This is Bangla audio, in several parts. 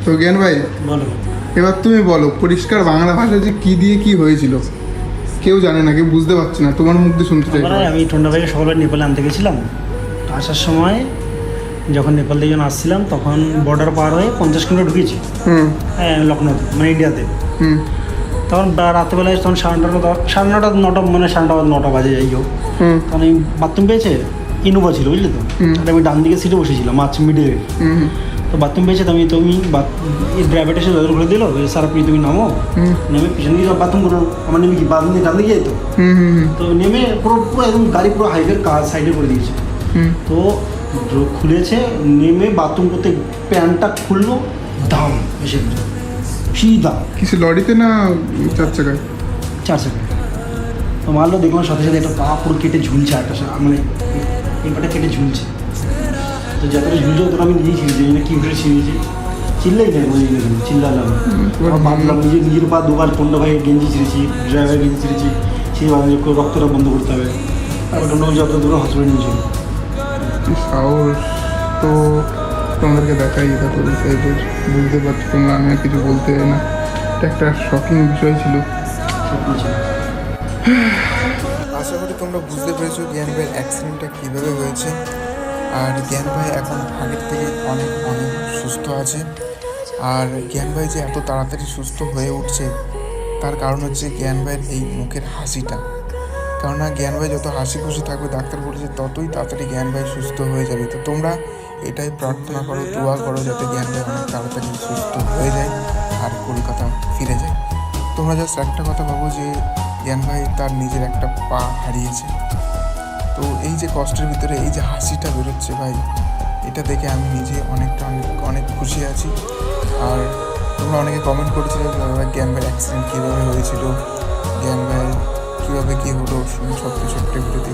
তো জ্ঞান ভাই, বলো। এবার তুমি বলো পরিষ্কার বাংলা ভাষায় যে কী দিয়ে কী হয়েছিল, কেউ জানে না, কেউ বুঝতে পারছে না, তোমার মুখ দিয়ে শুনতে চাই। আমি টোন্ডা ভাইকে সকালবেলা নেপালে আনতে গেছিলাম। আসার সময় যখন নেপাল থেকে যখন আসছিলাম তখন বর্ডার পার হয়ে 50 কিলোমিটার ঢুকেছি। হ্যাঁ, লখনৌতে, মানে ইন্ডিয়াতে। তখন রাত্রেবেলায় তখন সাড়ে নটা মানে সাড়ে নটা বাজে, যাই হোক। তখন এই বাথরুম পেয়েছে, ইনোভা ছিল, বুঝলি তো। আমি ডান দিকে সিটে বসেছিলাম, মিডিলে। তো বাথরুম পেয়েছে, তুমি ড্রাইভারটা এসে দরজা খুলে দিল, স্যার আপনি তুমি নামো। নেমে পিছনে দিয়ে বাথরুম করো, আমার নেমে কি বাথরুম দিয়ে ডান দিকে যেত। তো নেমে পুরো পুরো একদম গাড়ি পুরো হাইওয়ের কাজ সাইডে করে দিয়েছে। তো খুলেছে, নেমে বাথরুম করতে প্যান্টটা খুললো, দাম এসে সিধা কিছু লরিতে না 4 চাকায়? 4 সেকেন্ড। তো মারলো, দেখলাম সাথে সাথে একটা পা পুরো কেটে ঝুলছে, একটা মানে এই পাটা কেটে ঝুলছে। তো যতটা ঝুলছে ততটা আমি নিজেই ছিঁড়েছি, এই কী ঘুরে ছিঁড়েছি, চিল্লাই না চিল্লালাম। বাঁধলাম নিজের পা দুবার, টোন্ডা ভাই গেঞ্জি ছিঁড়েছি, ড্রাইভার গেঞ্জি ছিঁড়েছি, সেই রক্তটা বন্ধ করতে হবে। তারপর টোন্ডা যত দূরে হসপিটালে নিয়েছিল। সাহস তো তোমাদেরকে দেখাই, এটা তো টাইপের, বুঝতে পারছো তোমরা, আমি আর কিছু বলতে চাই না। এটা একটা শকিং বিষয় ছিল। আশা করি তোমরা বুঝতে পেরেছো জ্ঞান ভাইয়ের অ্যাক্সিডেন্টটা কীভাবে হয়েছে। আর জ্ঞান ভাই এখন আগের থেকে অনেক অনেক সুস্থ আছে। আর জ্ঞান ভাই যে এত তাড়াতাড়ি সুস্থ হয়ে উঠছে তার কারণ হচ্ছে জ্ঞান ভাইয়ের এই মুখের হাসিটা। কেননা জ্ঞান ভাই যত হাসি খুশি থাকবে, ডাক্তার বলেছে ততই তাড়াতাড়ি জ্ঞান ভাই সুস্থ হয়ে যাবে। তো তোমরা এটাই প্রার্থনা করো, দোয়া করো যাতে জ্ঞান ভাই অনেক তাড়াতাড়ি সুস্থ হয়ে যায় আর কলকাতা ফিরে যায়। তোমরা জাস্ট একটা কথা ভাবো যে জ্ঞান ভাই তার নিজের একটা পা হারিয়েছে, তো এই যে কষ্টের ভিতরে এই যে হাসিটা বেরোচ্ছে ভাই, এটা দেখে আমি নিজে অনেক খুশি আছি। আর তোমরা অনেকে কমেন্ট করেছিলে দাদা জ্ঞান ভাইয়ের অ্যাক্সিডেন্ট কীভাবে হয়েছিল, জ্ঞান ভাইয়ের কীভাবে কী হলো, সব কিছু একটা ভিডিওতে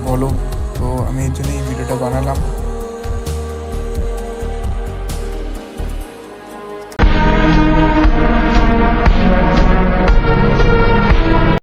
বলো। তো আমি এর জন্য এই ভিডিওটা বানালাম।